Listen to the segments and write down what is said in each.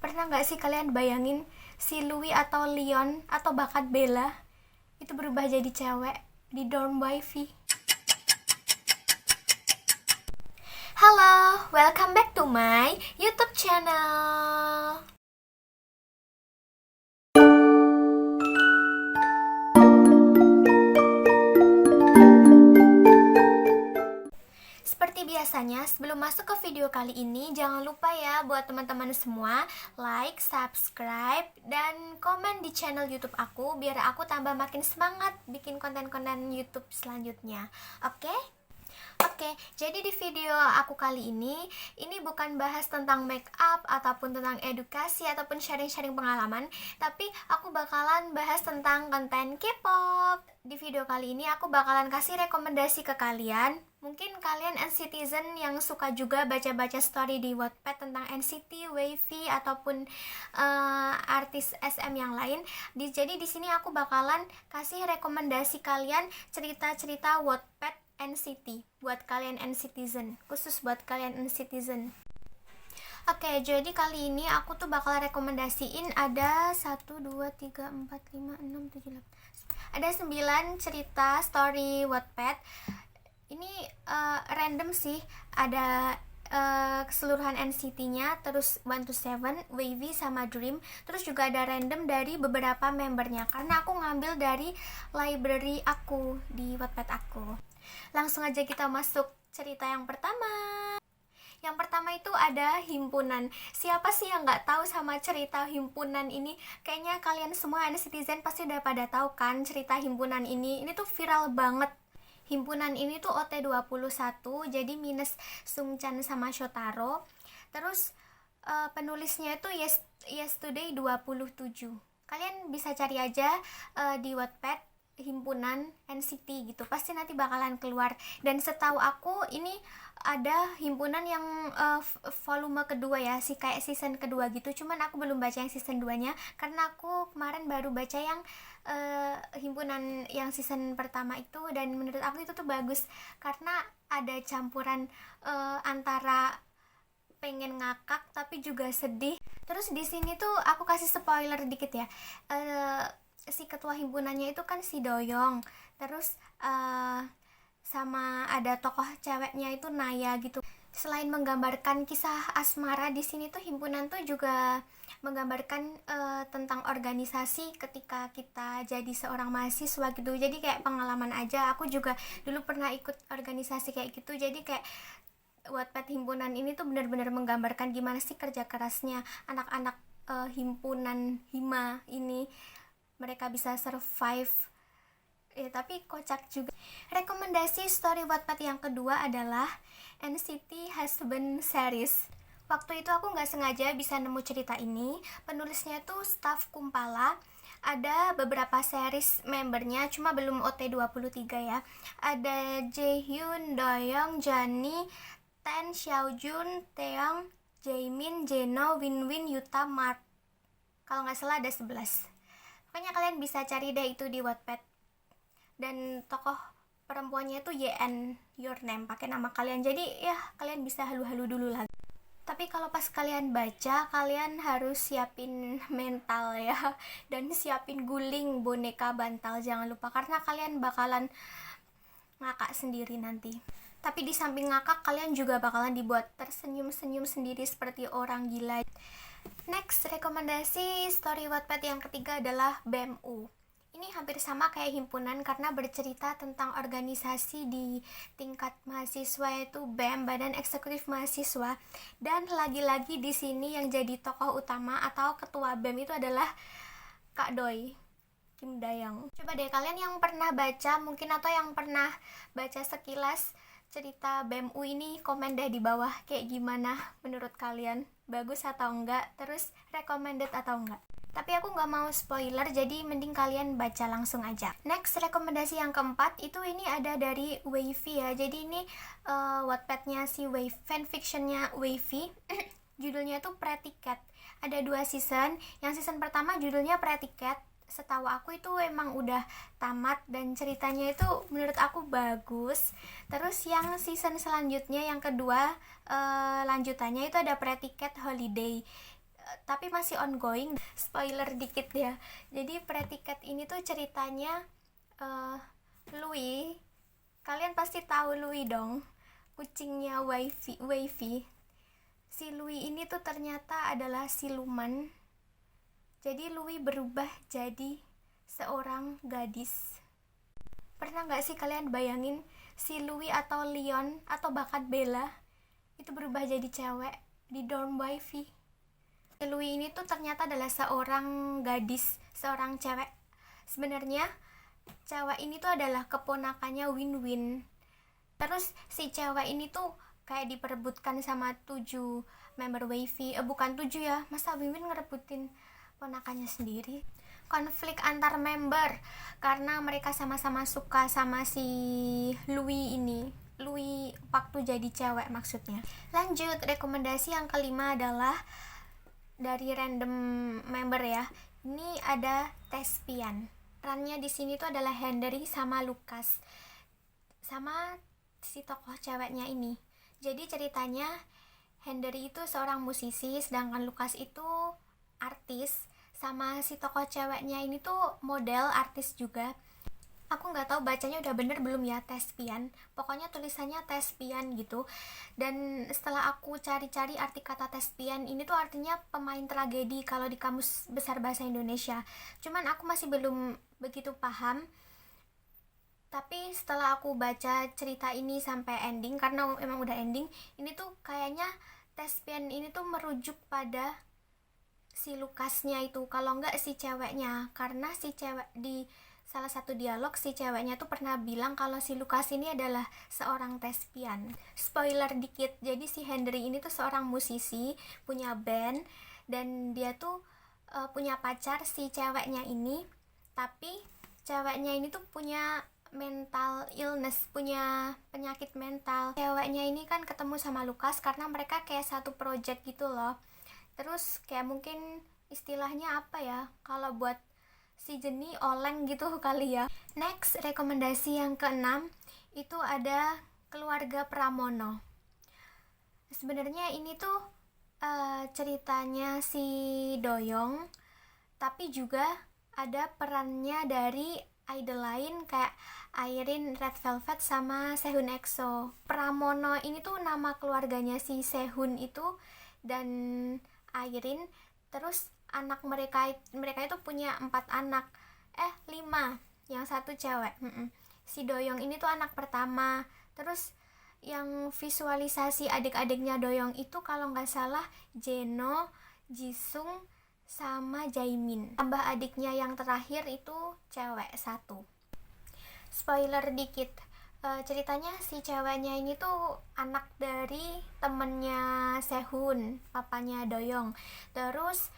Pernah nggak sih kalian bayangin si Louis atau Leon atau bahkan Bella itu berubah jadi cewek di dorm wifi? Halo, welcome back to my YouTube channel. Seperti biasanya, sebelum masuk ke video kali ini, jangan lupa ya buat teman-teman semua like, subscribe, dan komen di channel YouTube aku biar aku tambah makin semangat bikin konten-konten YouTube selanjutnya. Oke? Oke, jadi di video aku kali ini bukan bahas tentang make up ataupun tentang edukasi ataupun sharing-sharing pengalaman, tapi aku bakalan bahas tentang konten K-pop. Di video kali ini aku bakalan kasih rekomendasi ke kalian. Mungkin kalian NCTzen yang suka juga baca-baca story di Wattpad tentang NCT, WayV ataupun artis SM yang lain. Jadi di sini aku bakalan kasih rekomendasi kalian cerita-cerita Wattpad NCT buat kalian NCTzen, khusus buat kalian NCTzen. Oke, jadi kali ini aku tuh bakal rekomendasiin ada 1, 2, 3, 4, 5, 6, 7, 8 ada 9 cerita story Wattpad. Ini random sih, ada keseluruhan NCT-nya, terus 1 to 7, WayV sama Dream, terus juga ada random dari beberapa membernya karena aku ngambil dari library aku di Wattpad aku. Langsung aja kita masuk cerita yang pertama. Yang pertama itu ada himpunan. Siapa sih yang nggak tahu sama cerita himpunan ini? Kayaknya kalian semua NCTzen pasti udah pada tahu kan cerita himpunan ini. Ini tuh viral banget. Himpunan ini tuh OT21, jadi minus Sungchan sama Shotaro. Terus penulisnya itu Yesterday 27. Kalian bisa cari aja di Wattpad himpunan NCT gitu, pasti nanti bakalan keluar. Dan setahu aku ini ada himpunan yang volume kedua ya, kayak season kedua gitu, cuman aku belum baca yang season 2 nya karena aku kemarin baru baca yang himpunan yang season pertama itu, dan menurut aku itu tuh bagus karena ada campuran antara pengen ngakak tapi juga sedih. Terus di sini tuh aku kasih spoiler dikit ya, si ketua himpunannya itu kan si Doyoung, terus sama ada tokoh ceweknya itu Naya gitu. Selain menggambarkan kisah asmara, di sini tuh himpunan tuh juga menggambarkan tentang organisasi ketika kita jadi seorang mahasiswa gitu. Jadi kayak pengalaman aja, aku juga dulu pernah ikut organisasi kayak gitu. Jadi kayak Wattpad himpunan ini tuh benar-benar menggambarkan gimana sih kerja kerasnya anak-anak himpunan Hima ini, mereka bisa survive ya, tapi kocak juga. Rekomendasi story Wattpad yang kedua adalah NCT Husband Series. Waktu itu aku nggak sengaja bisa nemu cerita ini. Penulisnya tuh staff Kumpala. Ada beberapa series membernya, cuma belum OT23 ya. Ada Jaehyun, Doyoung, Jani, Ten, Xiaojun, Taeyong, Jaemin, Jeno, Winwin, Yuta, Mark. Kalau nggak salah ada 11. Pokoknya kalian bisa cari deh itu di Wattpad. Dan tokoh perempuannya itu YN, your name, pakai nama kalian. Jadi ya kalian bisa halu-halu dulu lagi. Tapi kalau pas kalian baca, kalian harus siapin mental ya, dan siapin guling boneka bantal, jangan lupa, karena kalian bakalan ngakak sendiri nanti. Tapi di samping ngakak, kalian juga bakalan dibuat tersenyum-senyum sendiri seperti orang gila. Next, rekomendasi story Wattpad yang ketiga adalah BEM-U. Ini hampir sama kayak himpunan karena bercerita tentang organisasi di tingkat mahasiswa, yaitu BEM, Badan Eksekutif Mahasiswa. Dan lagi-lagi di sini yang jadi tokoh utama atau ketua BEM itu adalah Kak Doi, Kim Dayoung. Coba deh kalian yang pernah baca mungkin atau yang pernah baca sekilas cerita BEM-U ini, komen deh di bawah kayak gimana menurut kalian, bagus atau enggak, terus recommended atau enggak. Tapi aku nggak mau spoiler, jadi mending kalian baca langsung aja. Next, rekomendasi yang keempat itu ini ada dari WayV ya. Jadi ini Wattpadnya si WayV, fanfictionnya WayV. Judulnya tuh Pretty Cat. Ada 2 season. Yang season pertama judulnya Pretty Cat. Setahu aku itu emang udah tamat dan ceritanya itu menurut aku bagus. Terus yang season selanjutnya yang kedua lanjutannya itu ada Pretty Cat Holiday. tapi masih ongoing. Spoiler dikit ya. Jadi Pretty Cat ini tuh ceritanya Louis. Kalian pasti tahu Louis dong, kucingnya Wavy. Si Louis ini tuh ternyata adalah siluman. Jadi Louis berubah jadi seorang gadis. Pernah gak sih kalian bayangin si Louis atau Leon atau bahkan Bella itu berubah jadi cewek di dorm Wavy? Louis ini tuh ternyata adalah seorang gadis, seorang cewek. Sebenarnya cewek ini tuh adalah keponakannya Win-Win. Terus si cewek ini tuh kayak diperebutkan sama 7 member Wavy. Bukan 7 ya, masa Win-Win ngerebutin ponakannya sendiri? Konflik antar member karena mereka sama-sama suka sama si Louis ini. Louis waktu jadi cewek maksudnya. Lanjut, rekomendasi yang kelima adalah dari random member ya. Ini ada Thespian. Perannya di sini tuh adalah Henry sama Lucas, sama si tokoh ceweknya ini. Jadi ceritanya Henry itu seorang musisi, sedangkan Lucas itu artis, sama si tokoh ceweknya ini tuh model artis juga. Aku nggak tahu bacanya udah bener belum ya, Thespian. Pokoknya tulisannya Thespian gitu. Dan setelah aku cari-cari arti kata Thespian ini tuh artinya pemain tragedi kalau di Kamus Besar Bahasa Indonesia. Cuman aku masih belum begitu paham. Tapi setelah aku baca cerita ini sampai ending, karena emang udah ending, ini tuh kayaknya Thespian ini tuh merujuk pada si Lucasnya itu, kalau nggak si ceweknya. Karena si cewek di salah satu dialog si ceweknya tuh pernah bilang kalau si Lucas ini adalah seorang Thespian. Spoiler dikit, jadi si Henry ini tuh seorang musisi, punya band, dan dia tuh punya pacar si ceweknya ini. Tapi ceweknya ini tuh punya mental illness, punya penyakit mental. Ceweknya ini kan ketemu sama Lucas karena mereka kayak satu project gitu loh. Terus kayak mungkin istilahnya apa ya, kalau buat si Jenny oleng gitu kali ya. Next, rekomendasi yang keenam itu ada Keluarga Pramono. Sebenarnya ini tuh ceritanya si Doyong, tapi juga ada perannya dari idol lain kayak Irene Red Velvet sama Sehun EXO. Pramono ini tuh nama keluarganya si Sehun itu dan Irene. Terus anak mereka itu punya 4 anak, 5, yang satu cewek. Si Doyong ini tuh anak pertama. Terus yang visualisasi adik-adiknya Doyong itu kalau nggak salah Jeno, Jisung, sama Jaemin. Tambah adiknya yang terakhir itu cewek satu. Spoiler dikit, ceritanya si ceweknya ini tuh anak dari temennya Sehun, papanya Doyong. Terus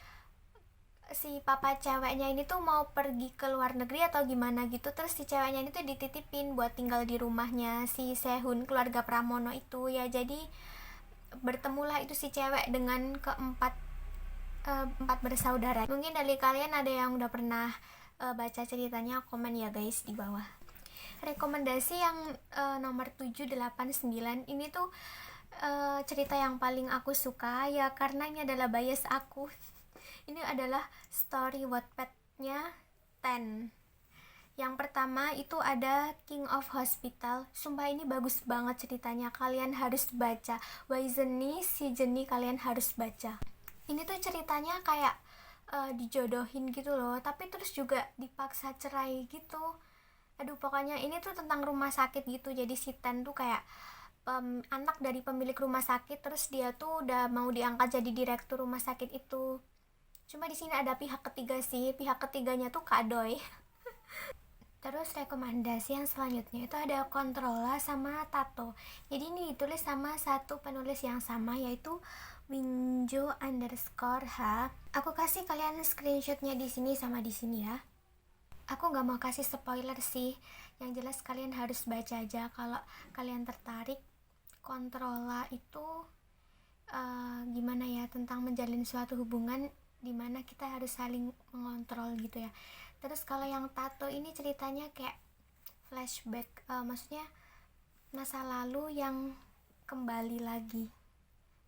si papa ceweknya ini tuh mau pergi ke luar negeri atau gimana gitu, terus si ceweknya ini tuh dititipin buat tinggal di rumahnya si Sehun, keluarga Pramono itu ya. Jadi bertemulah itu si cewek dengan keempat bersaudara. Mungkin dari kalian ada yang udah pernah baca ceritanya, komen ya guys di bawah. Rekomendasi yang nomor 7, 8, 9 ini tuh cerita yang paling aku suka ya, karena ini adalah bias aku. Ini adalah story Wattpad-nya 10. Yang pertama itu ada King of Hospital. Sumpah ini bagus banget ceritanya, kalian harus baca. Waizeni, si Jenny, kalian harus baca. Ini tuh ceritanya kayak dijodohin gitu loh, tapi terus juga dipaksa cerai gitu. Aduh, pokoknya ini tuh tentang rumah sakit gitu. Jadi si Ten tuh kayak anak dari pemilik rumah sakit, terus dia tuh udah mau diangkat jadi direktur rumah sakit itu. Cuma di sini ada pihak ketiga sih, pihak ketiganya tuh Kak Doi. Terus rekomendasi yang selanjutnya itu ada Controlla sama Tato. Jadi ini ditulis sama satu penulis yang sama, yaitu Winjo_H. Aku kasih kalian screenshotnya di sini sama di sini ya. Aku nggak mau kasih spoiler sih, yang jelas kalian harus baca aja kalau kalian tertarik. Controlla itu gimana ya, tentang menjalin suatu hubungan dimana kita harus saling mengontrol gitu ya. Terus kalau yang Tato ini ceritanya kayak flashback, maksudnya masa lalu yang kembali lagi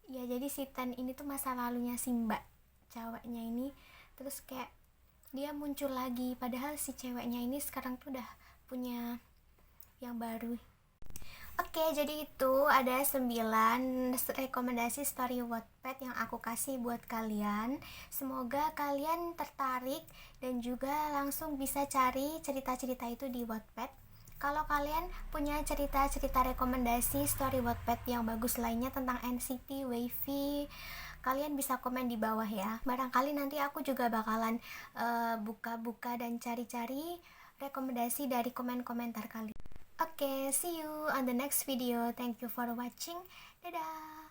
ya. Jadi si Ten ini tuh masa lalunya si Mbak ceweknya ini, terus kayak dia muncul lagi padahal si ceweknya ini sekarang tuh udah punya yang baru. Oke, jadi itu ada 9 rekomendasi story Wattpad yang aku kasih buat kalian. Semoga kalian tertarik dan juga langsung bisa cari cerita-cerita itu di Wattpad. Kalau kalian punya cerita-cerita rekomendasi story Wattpad yang bagus lainnya tentang NCT, Wavy, kalian bisa komen di bawah ya. Barangkali nanti aku juga bakalan buka-buka dan cari-cari rekomendasi dari komen-komentar kalian. Okay, see you on the next video. Thank you for watching. Dadah.